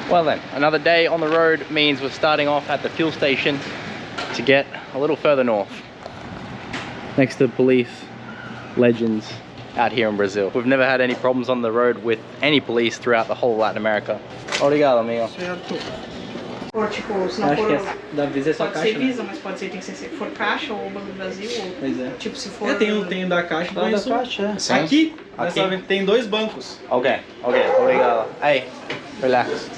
Well then, another day on the road means we're starting off at the fuel station to get a little further north. Next to police legends out here in Brazil. We've never had any problems on the road with any police throughout the whole of Latin America. Obrigado, amigo. Certo. Ou tipo, se não for... Da Visa é só pode caixa, ser Visa, mas pode ser, tem que ser, se for caixa ou Banco do Brasil, ou... Pois é. Tipo, se for... Tem da caixa, da caixa. Sim. Aqui, Aqui. tem dois bancos. Ok, obrigado. Hey, relax.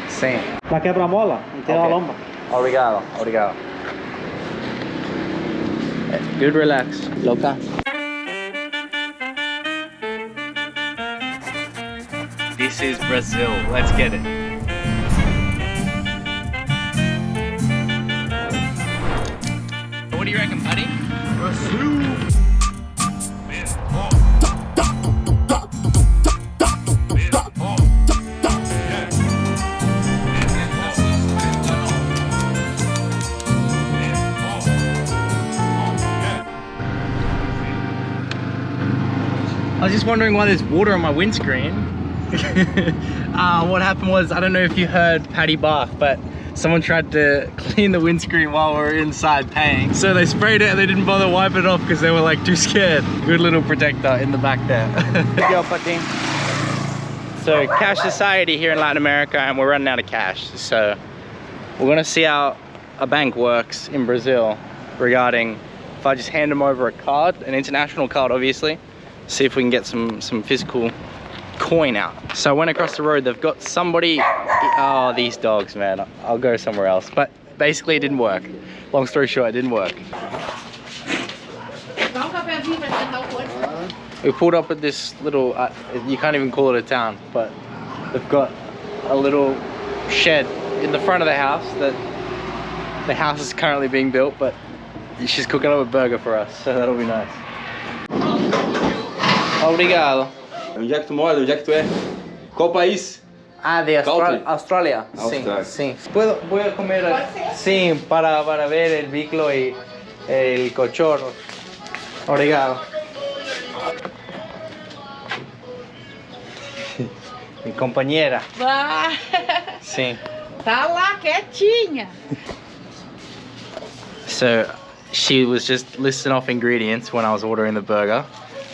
Sim. Pra quebra-mola? Não tem uma lomba. Obrigado. Good relax. Loca. This is Brazil. Let's get it. What do you reckon, Patti? Brazil! I was just wondering why there's water on my windscreen. What happened was, I don't know if you heard Patti bark, but someone tried to clean the windscreen while we were inside paying. So they sprayed it and they didn't bother wiping it off because they were like too scared. Good little protector in the back there. Good job, Patti. So cash society here in Latin America, and we're running out of cash. So we're gonna see how a bank works in Brazil regarding if I just hand them over a card, an international card obviously, see if we can get some physical coin out. So I went across the road, they've got somebody, oh these dogs man, I'll go somewhere else. But basically it didn't work. Long story short, it didn't work. We pulled up at this little, you can't even call it a town, but they've got a little shed in the front of the house that the house is currently being built, but she's cooking up a burger for us, so that'll be nice. Obrigado. Onde é que tu mora? Onde é que tu é? Qual país? Ah, de Country? Australia. Australia. Sí, sí. Voy a comer, sí, para ver el biclo y el cochorro. Obrigado. Mi compañera. Sí. Tá lá, quietinha. So she was just listing off ingredients when I was ordering the burger.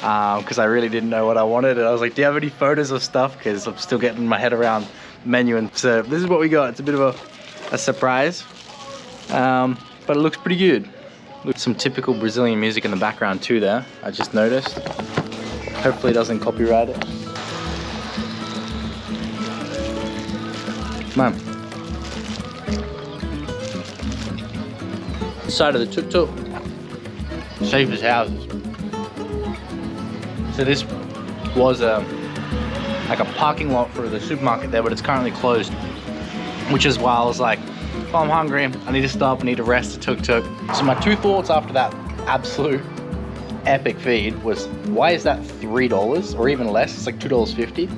Because I really didn't know what I wanted, and I was like, do you have any photos of stuff? Because I'm still getting my head around the menu. And so this is what we got. It's a bit of a surprise, but it looks pretty good. Some typical Brazilian music in the background too there, I just noticed. Hopefully it doesn't copyright it. Man. Side of the tuk-tuk, safe as houses. So this was like a parking lot for the supermarket there, but it's currently closed. Which is why I was like, oh, I'm hungry, I need to stop, I need to rest the tuk-tuk. So my two thoughts after that absolute epic feed was, why is that $3 or even less? It's like $2.50.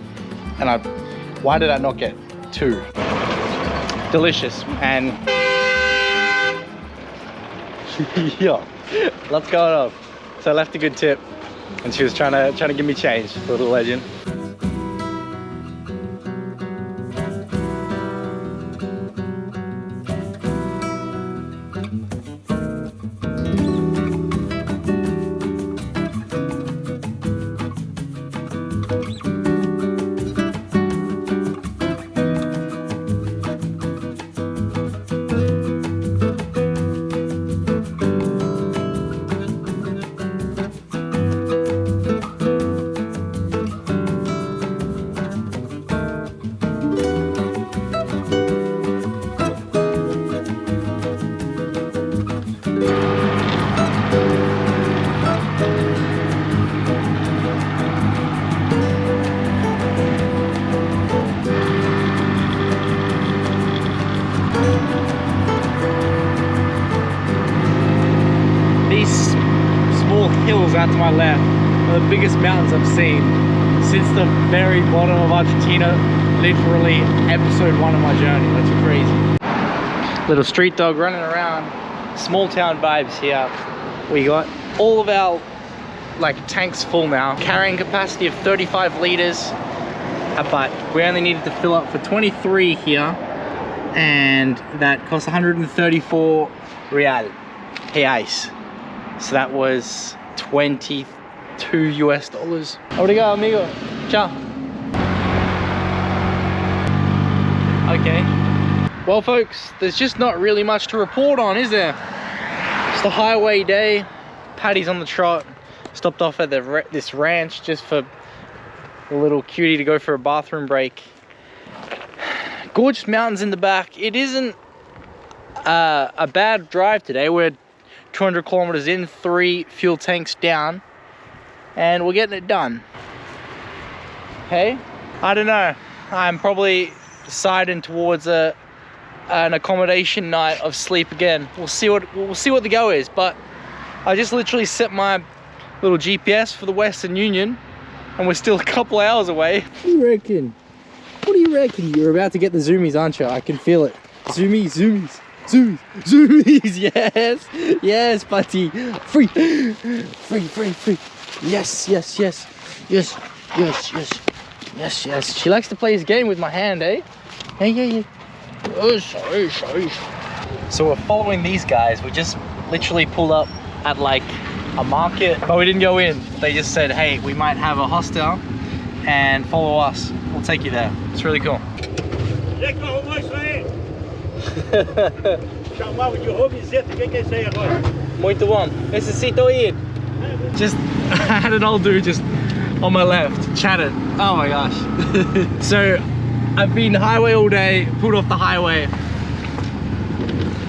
And why did I not get two? Delicious. And yeah, lots going on. So I left a good tip. And she was trying to give me change, little legend. hills out to my left are the biggest mountains I've seen since the very bottom of Argentina, literally episode 1 of my journey. That's crazy. Little street dog running around, small town vibes here. We got all of our tanks full now, carrying capacity of 35 liters. but we only needed to fill up for 23 here, and that cost 134 reais. So that was 22 US dollars. Obrigado, amigo. Ciao. Okay. Well, folks, there's just not really much to report on, is there? It's the highway day. Patti's on the trot. Stopped off at this ranch just for a little cutie to go for a bathroom break. Gorgeous mountains in the back. It isn't a bad drive today. We're 200 kilometers in, 3 fuel tanks down, and we're getting it done. Hey, I don't know. I'm probably deciding towards an accommodation night of sleep again. We'll see what the go is. But I just literally set my little GPS for the Western Union, and we're still a couple hours away. What do you reckon? What do you reckon? You're about to get the zoomies, aren't you? I can feel it. Zoomies, zoomies. Zoomies, zoomies, yes, yes, Patti, free, free, free, free, yes, yes, yes, yes, yes, yes, yes, yes. She likes to play this game with my hand, eh? Hey, yeah, yeah. Oh, sorry, sorry. So we're following these guys. We just literally pulled up at like a market, but we didn't go in. They just said, hey, we might have a hostel, and follow us. We'll take you there. It's really cool. Chamava de Robizeta, o que é isso aí agora? Muito bom. Necessito ir. Just, I had an old dude just on my left, chatted. Oh my gosh. So, I've been highway all day, pulled off the highway.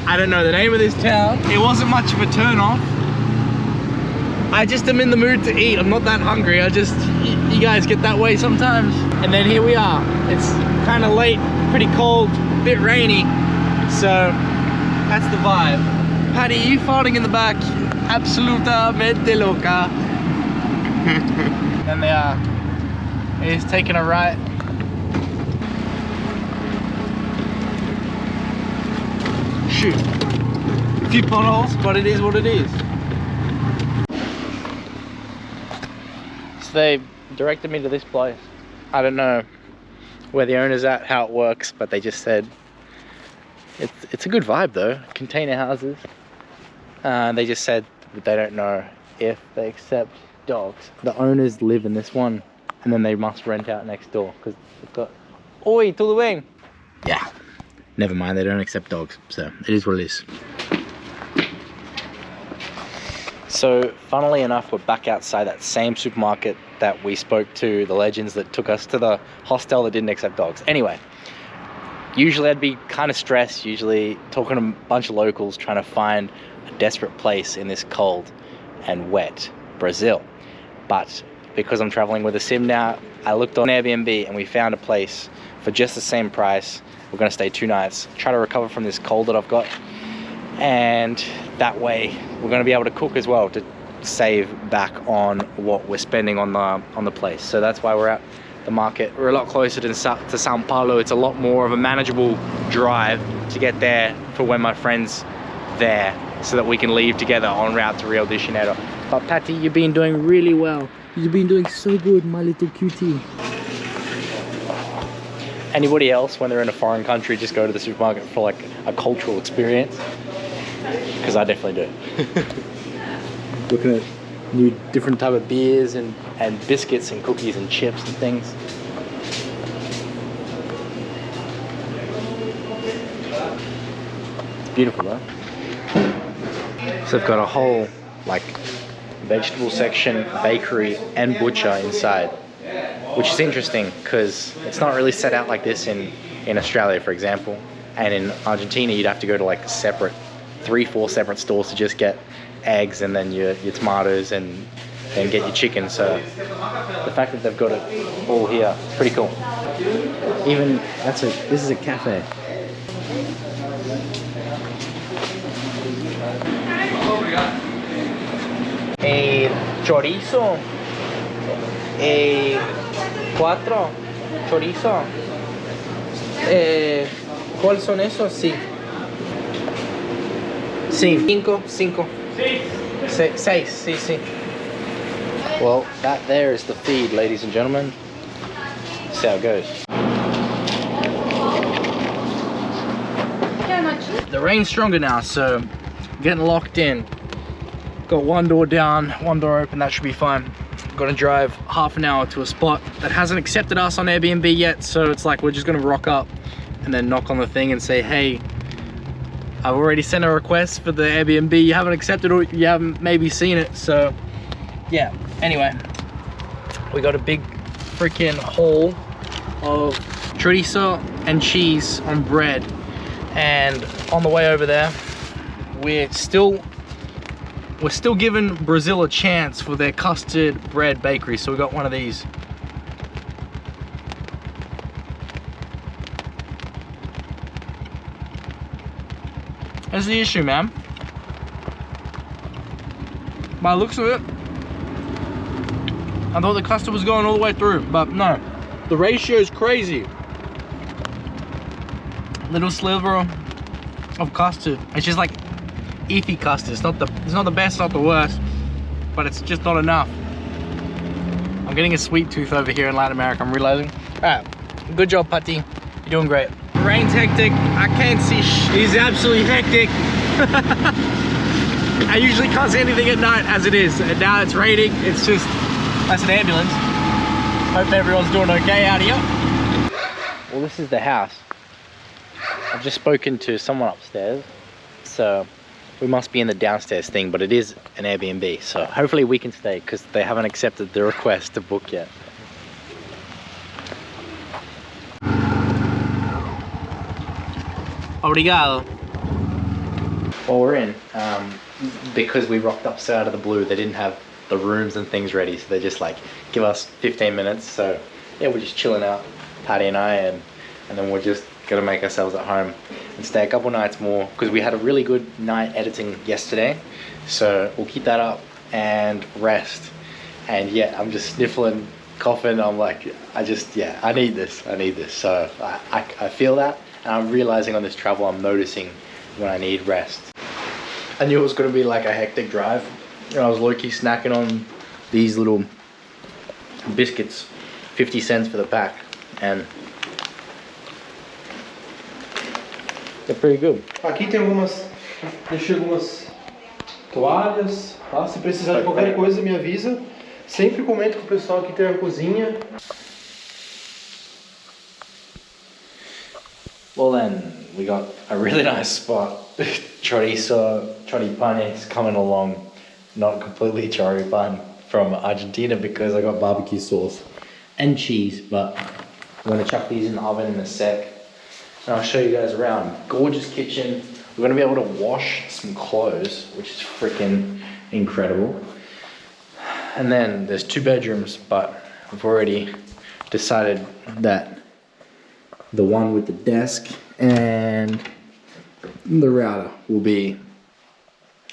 I don't know the name of this town. It wasn't much of a turn off. I just am in the mood to eat. I'm not that hungry. You guys get that way sometimes. And then here we are. It's kind of late, pretty cold, a bit rainy. So that's the vibe. Patti, you farting in the back? Absolutamente loca. And they are. He's taking a right. Shoot. A few potholes, but it is what it is. So they directed me to this place. I don't know where the owner's at, how it works, but they just said it's a good vibe though. Container houses. They just said that they don't know if they accept dogs. The owners live in this one, and then they must rent out next door because they've got. Oi, tudo bem? Yeah. Never mind, they don't accept dogs, so it is what it is. So, funnily enough, we're back outside that same supermarket that we spoke to the legends that took us to the hostel that didn't accept dogs. Anyway, usually I'd be kind of stressed, usually talking to a bunch of locals, trying to find a desperate place in this cold and wet Brazil. But because I'm traveling with a sim now, I looked on Airbnb and we found a place for just the same price. We're gonna stay 2 nights, try to recover from this cold that I've got. And that way we're gonna be able to cook as well to save back on what we're spending on the place. So that's why we're at the market. We're a lot closer to São Paulo. It's a lot more of a manageable drive to get there for when my friend's there, so that we can leave together en route to Rio de Janeiro. But Patti, you've been doing really well. You've been doing so good, my little cutie. Anybody else, when they're in a foreign country, just go to the supermarket for like a cultural experience? Because I definitely do. Looking at new different type of beers and biscuits and cookies and chips and things. It's beautiful though. So they've got a whole like vegetable section, bakery and butcher inside, which is interesting because it's not really set out like this in Australia, for example. And in Argentina, you'd have to go to like separate 3-4 separate stores to just get eggs and then your tomatoes and then get your chicken. So the fact that they've got it all here, it's pretty cool. Even this is a cafe. Chorizo, 4 chorizo. ¿Cuáles son esos? Sí. 5. 6, sí. Well, that there is the feed, ladies and gentlemen. see how it goes. The rain's stronger now, so getting locked in. Got one door down, one door open, that should be fine. Got to drive half an hour to a spot that hasn't accepted us on Airbnb yet, so it's like we're just gonna rock up and then knock on the thing and say, hey, I've already sent a request for the Airbnb, you haven't accepted or you haven't maybe seen it. So yeah, anyway, we got a big freaking haul of chorizo and cheese on bread, and on the way over there we're still giving Brazil a chance for their custard bread bakery. So we got one of these. That's the issue, man. By the looks of it, I thought the custard was going all the way through, but no. The ratio is crazy. Little sliver of custard. It's just like iffy custard. It's not the best, not the worst, but it's just not enough. I'm getting a sweet tooth over here in Latin America, I'm realizing. Alright, good job, Patti. You're doing great. Rain's hectic. I can't see He's absolutely hectic. I usually can't see anything at night as it is, and now it's raining. It's just, that's an ambulance. Hope everyone's doing okay out here. Well, this is the house. I've just spoken to someone upstairs, so we must be in the downstairs thing, but it is an Airbnb, so hopefully we can stay because they haven't accepted the request to book yet. Obrigado. Well, we're in. Because we rocked up so out of the blue, they didn't have the rooms and things ready, so they just like give us 15 minutes. So yeah, we're just chilling out, Patti and I, and then we're just gonna make ourselves at home and stay a couple nights more because we had a really good night editing yesterday. So we'll keep that up and rest. And yeah, I'm just sniffling, coughing. I'm like, I need this. So I feel that, and I'm realizing on this travel, I'm noticing when I need rest. I knew it was gonna be like a hectic drive. You know, I was low-key snacking on these little biscuits, 50 cents for the pack, and they're pretty good. Aqui tem algumas, deixei algumas toalhas, tá? Se precisar de qualquer coisa, me avisa. Sempre comento com o pessoal que tem a cozinha. Well then, we got a really nice spot. Choripan is coming along. Not completely choripan from Argentina because I got barbecue sauce and cheese, but I'm gonna chuck these in the oven in a sec. And I'll show you guys around. Gorgeous kitchen. We're gonna be able to wash some clothes, which is freaking incredible. And then there's 2 bedrooms, but I've already decided that the one with the desk and the router will be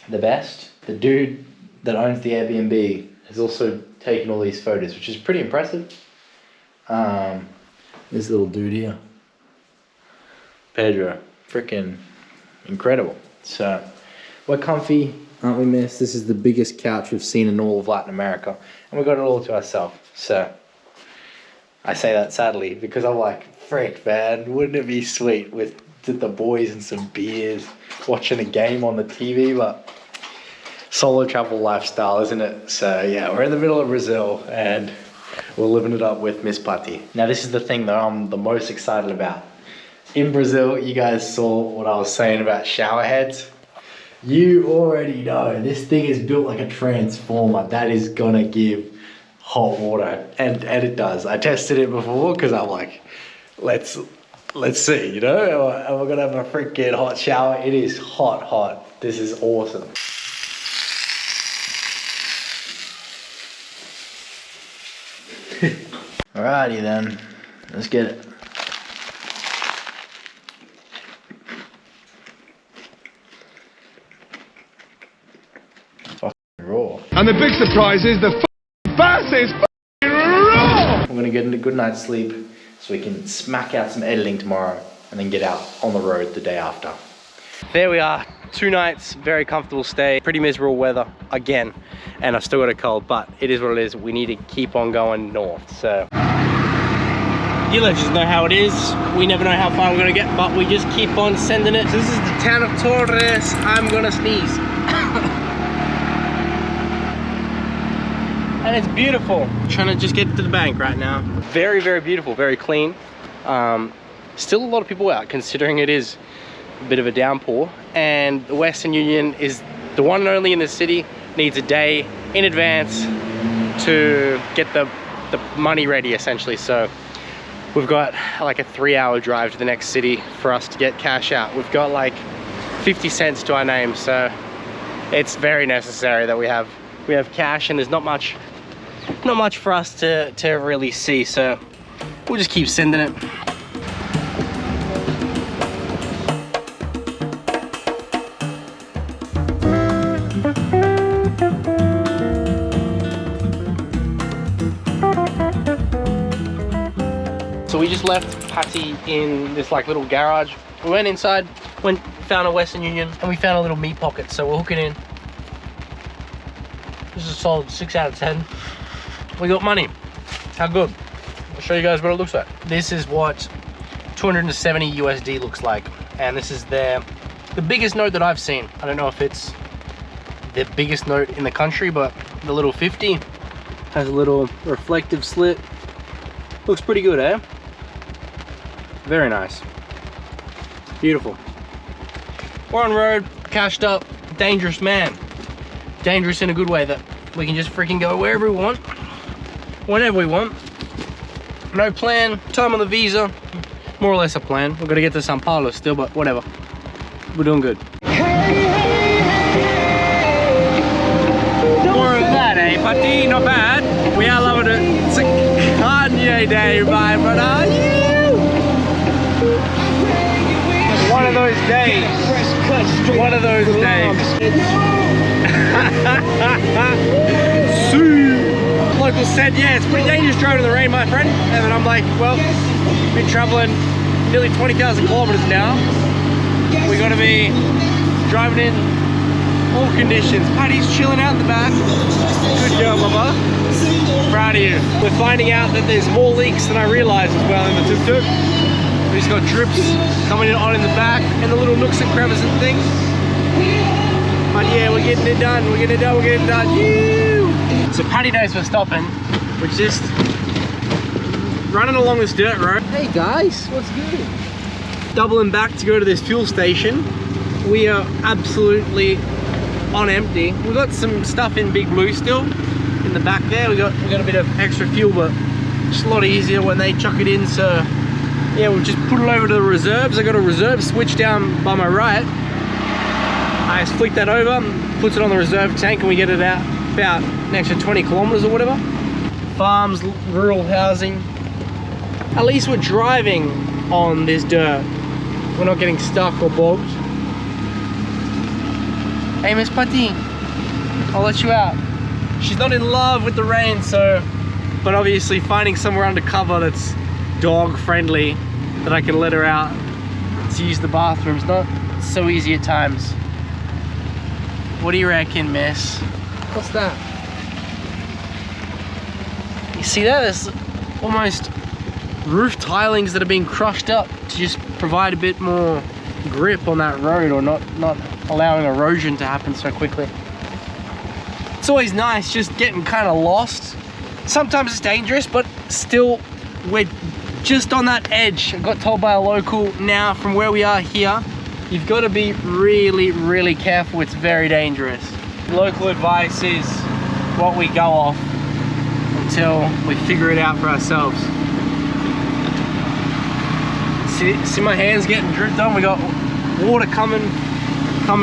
the best. The dude that owns the Airbnb has also taken all these photos, which is pretty impressive. This little dude here, Pedro, freaking incredible. So we're comfy, aren't we, miss? This is the biggest couch we've seen in all of Latin America, and we got it all to ourselves. So I say that sadly because I'm like, frick, man, wouldn't it be sweet with the boys and some beers, watching a game on the TV? But solo travel lifestyle, isn't it? So yeah, we're in the middle of Brazil and we're living it up with Miss Patti. Now this is the thing that I'm the most excited about. In Brazil, you guys saw what I was saying about shower heads. You already know this thing is built like a transformer that is gonna give hot water, and it does. I tested it before because I'm like, let's see, you know, and we're gonna have a freaking hot shower. It is hot. This is awesome. Alrighty then, let's get it. Fucking raw. And the big surprise is the bass is raw! I'm gonna get into a good night's sleep so we can smack out some editing tomorrow and then get out on the road the day after. There we are, 2 nights, very comfortable stay, pretty miserable weather again, and I've still got a cold, but it is what it is. We need to keep on going north, so. You let us know how it is. We never know how far we're gonna get, but we just keep on sending it. So this is the town of Torres. I'm gonna sneeze. And it's beautiful. Trying to just get to the bank right now. Very, very beautiful, very clean. Still a lot of people out considering it is a bit of a downpour. And the Western Union is the one and only in the city. Needs a day in advance to get the money ready essentially. So we've got like a 3-hour drive to the next city for us to get cash out. We've got like 50 cents to our name, so it's very necessary that we have cash, and there's not much for us to really see, so we'll just keep sending it. So we just left Patti in this like little garage. We went inside, found a Western Union, and we found a little meat pocket, so we'll hook it in. This is a solid 6 out of 10. We got money. How good? I'll show you guys what it looks like. This is what 270 USD looks like, and this is the biggest note that I've seen. I don't know if it's the biggest note in the country, but the little 50 has a little reflective slit. Looks pretty good, eh? Very nice. Beautiful. We're on road, cashed up, dangerous man. Dangerous in a good way, that we can just freaking go wherever we want, whenever we want. No plan, time on the visa, more or less a plan. We've got to get to São Paulo still, but whatever. We're doing good. More of that, eh, Patti? Not bad. We are loving it. It's a Kanye day, my brother. One of those days. One of those days. Local said, yeah, it's pretty dangerous driving in the rain, my friend. And then I'm like, well, been traveling nearly 20,000 kilometers now. We gotta be driving in all conditions. Patti's chilling out in the back. Good girl, mama. Proud of you. We're finding out that there's more leaks than I realized as well in the tuk-tuk. We just got drips coming on in the back and the little nooks and crevices and things. But yeah, we're getting it done, we're getting it done, we're getting it done. Woo! So Patti knows we're stopping. We're just running along this dirt road. Hey guys, what's good? Doubling back to go to this fuel station. We are absolutely on empty. We've got some stuff in Big Blue still in the back there. We got a bit of extra fuel, but it's a lot easier when they chuck it in. So yeah, we'll just put it over to the reserves. I got a reserve switch down by my right. I just flick that over, puts it on the reserve tank, and we get it out about an extra 20 kilometers or whatever. Farms, rural housing. At least we're driving on this dirt. We're not getting stuck or bogged. Hey, Miss Patti, I'll let you out. She's not in love with the rain, so, but obviously finding somewhere under cover that's dog friendly, that I can let her out to use the bathroom's not so easy at times. What do you reckon, miss? What's that? You see that? There's almost roof tilings that are being crushed up to just provide a bit more grip on that road, or not allowing erosion to happen so quickly. It's always nice just getting kind of lost. Sometimes it's dangerous, but still we're just on that edge. I got told by a local, now from where we are here, you've got to be really, really careful. It's very dangerous. Local advice is what we go off until we figure it out for ourselves. See my hands getting dripped on? We got water coming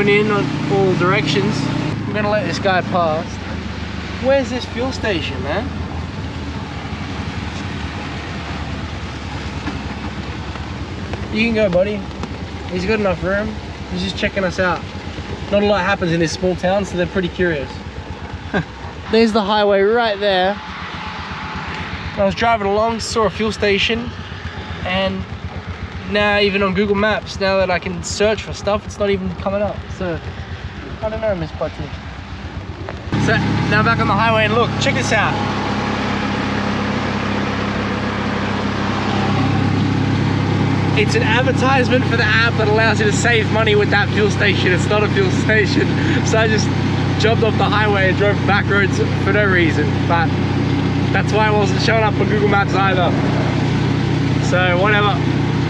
in on all directions. I'm gonna let this guy past. Where's this fuel station, man? You can go, buddy. He's got enough room. He's just checking us out. Not a lot happens in this small town, so they're pretty curious. There's the highway right there. I was driving along, saw a fuel station, and now even on Google Maps, now that I can search for stuff, it's not even coming up. So, I don't know, Miss Patti. So, now back on the highway, and look, check this out. It's an advertisement for the app that allows you to save money with that fuel station. It's not a fuel station. So I just jumped off the highway and drove back roads for no reason. But that's why I wasn't showing up on Google Maps either. So whatever.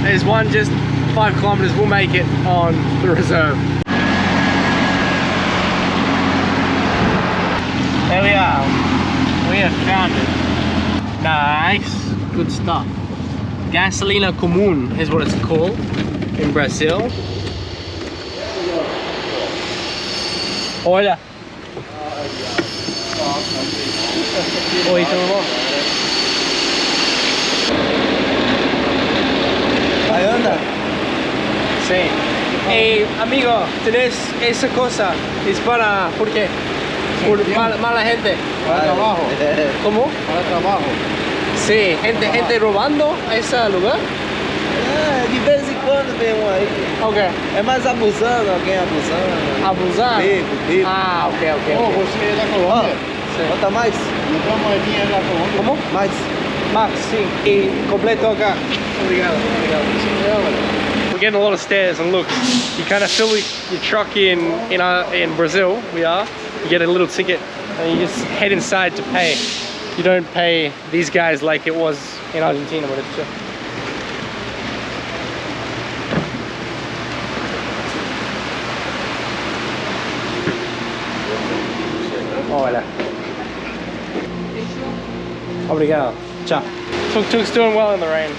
There's one just 5 kilometers. We'll make it on the reserve. There we are. We have found it. Nice. Good stuff. Gasolina común is what it's called in Brazil. Olha. Oi, tudo bom? Ahí anda. Sí. Hey, amigo, ¿tenés esa cosa? Es para... ¿Por qué? Por mala gente. Para trabajo. ¿Cómo? Para trabajo. Sí, gente robando a ese lugar. De vez em quando vem um aí. Ok. É mais abusando, alguém abusando. Abusar? Bico. Ah, ok. Oh, você é da Colômbia? Bota mais? Então a moedinha é da Colômbia? ¿Cómo? Mais. Max, sí. Y completo acá. Obrigado. We're getting a lot of stairs, and look, you kind of fill your truck in Brazil. We are. You get a little ticket, and you just head inside to pay. You don't pay these guys like it was in Argentina, but it's just... Hola. Obrigado. Ciao. Tuk-tuk's doing well in the rain.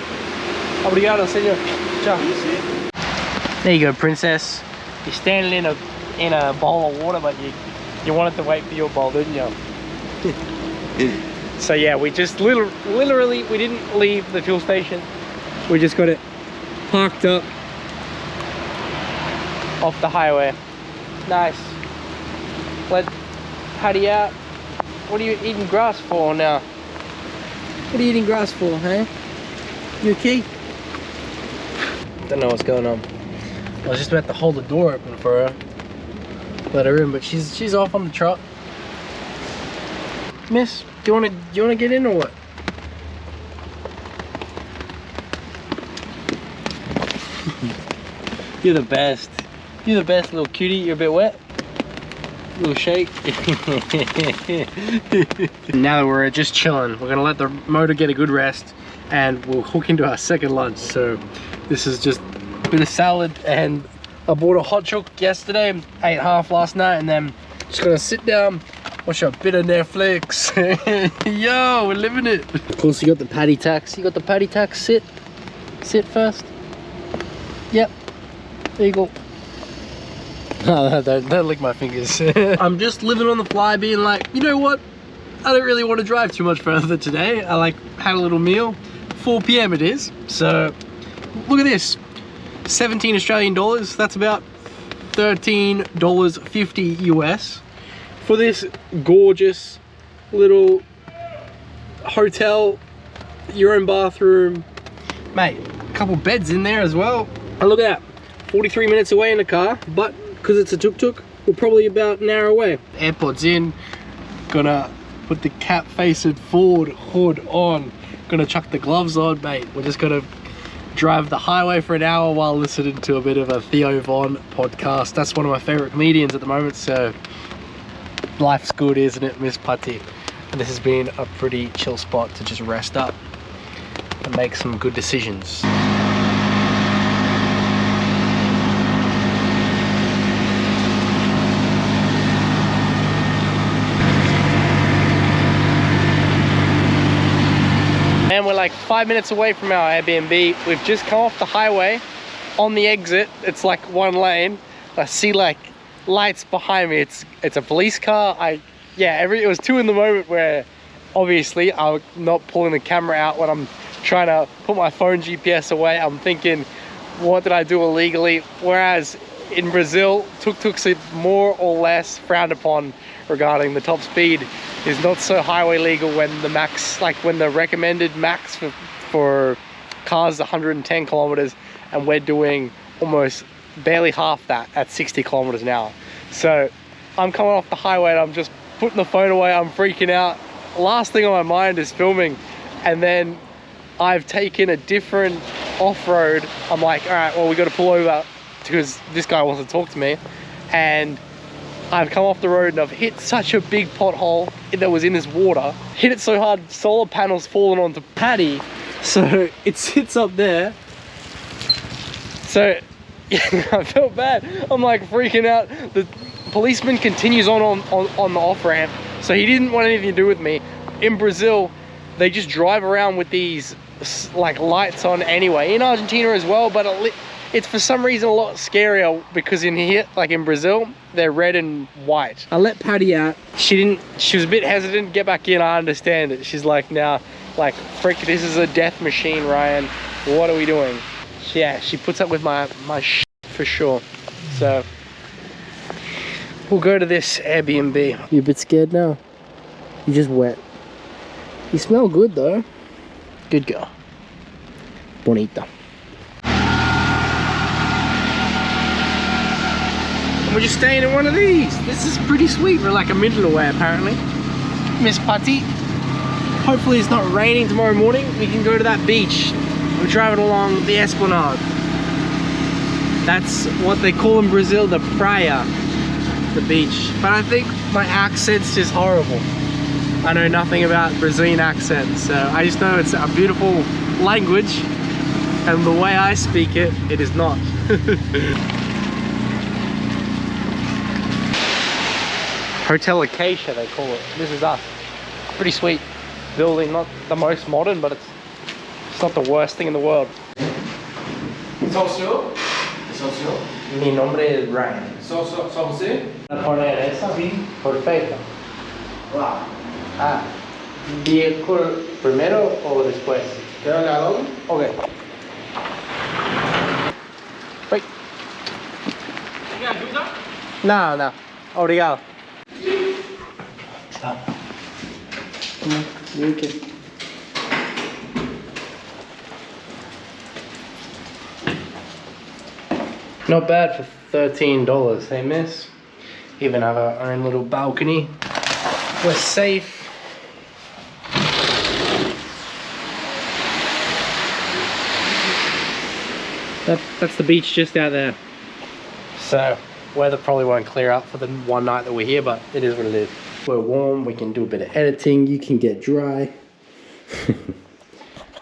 Obrigado, senor. Ciao. There you go, princess. You're standing in a bowl of water, but you wanted to wait for your bowl, didn't you? So yeah, we just literally we didn't leave the fuel station. We just got it parked up off the highway. Nice. Let Patti out. What are you eating grass for now? What are you eating grass for, hey? You okay? Don't know what's going on. I was just about to hold the door open for her, let her in, but she's off on the trot. Miss, do you wanna get in or what? You're the best. You're the best, little cutie. You're a bit wet. Little shake. Now that we're just chilling, we're gonna let the motor get a good rest, and we'll hook into our second lunch. So this is just a bit of salad, and I bought a hot chocolate yesterday, ate half last night, and then just gonna sit down, watch a bit of Netflix. Yo, we're living it. Of course, you got the Patti tax. You got the Patti tax. Sit first. Yep. There you go. Oh, don't lick my fingers. I'm just living on the fly, being like, you know what? I don't really want to drive too much further today. I had a little meal. 4 p.m. it is. So look at this. 17 Australian dollars. That's about $13.50 US for this gorgeous little hotel, your own bathroom, mate. A couple beds in there as well. And look at that. 43 minutes away in the car, but because it's a tuk-tuk, we're probably about an hour away. Airpod's in, gonna put the cap facing forward, hood on, gonna chuck the gloves on, mate. We're just gonna drive the highway for an hour while listening to a bit of a Theo Von podcast. That's one of my favorite comedians at the moment, so life's good, isn't it, Miss Patti? And this has been a pretty chill spot to just rest up and make some good decisions. And we're like 5 minutes away from our Airbnb. We've just come off the highway. On the exit, it's like one lane. I see like lights behind me. It's a police car. It was 2 in the moment where obviously I'm not pulling the camera out when I'm trying to put my phone GPS away. I'm thinking, what did I do illegally? Whereas in Brazil, tuk-tuks are more or less frowned upon regarding the top speed. Is not so highway legal when the max, like when the recommended max for cars is 110 kilometers, and we're doing almost barely half that at 60 kilometers an hour. So I'm coming off the highway and I'm just putting the phone away. I'm freaking out. Last thing on my mind is filming, and then I've taken a different off-road, I'm like, all right, well, we got to pull over because this guy wants to talk to me. And I've come off the road and I've hit such a big pothole that was in this water. Hit it so hard, solar panels fallen onto Patti. So it sits up there. So yeah, I felt bad. I'm like freaking out. The policeman continues on the off-ramp. So he didn't want anything to do with me. In Brazil, they just drive around with these like lights on anyway. In Argentina as well, but it's for some reason a lot scarier because in here, like in Brazil, they're red and white. I let Patti out. She was a bit hesitant to get back in. I understand it. She's like, now, like, frick, this is a death machine, Ryan. What are we doing? Yeah, she puts up with my shit for sure. So we'll go to this Airbnb. You a bit scared now? You're just wet. You smell good though. Good girl. Bonita. And we're just staying in one of these. This is pretty sweet. We're like a minute away apparently. Miss Patti. Hopefully it's not raining tomorrow morning. We can go to that beach. We're driving along the Esplanade. That's what they call in Brazil the praia, the beach. But I think my accent's just horrible. I know nothing about Brazilian accents, so I just know it's a beautiful language, and the way I speak it, it is not. Hotel Acacia, they call it. This is us. Pretty sweet building, not the most modern, but it's not the worst thing in the world. Socio? Socio? Mi nombre es Ryan. Só você? ¿La poner esa? Sí. Perfecto. Lá. Ah, ¿vehicle primero o después? Quer olhar logo? Ok. Wait. No, no. Obrigado. Stop. Come on, you okay? Not bad for $13, hey miss? Even have our own little balcony. We're safe. That's the beach just out there. So weather probably won't clear up for the one night that we're here, but it is what it is. We're warm, we can do a bit of editing, you can get dry.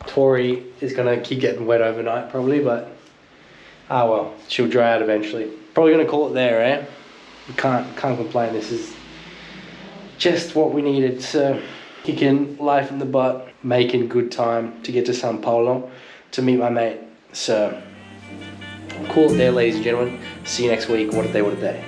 Tori is gonna keep getting wet overnight probably, but ah well, she'll dry out eventually. Probably gonna call it there, eh? We can't complain, this is just what we needed. So kicking life in the butt, making good time to get to São Paulo to meet my mate. So call it there, ladies and gentlemen. See you next week. What a day, what a day.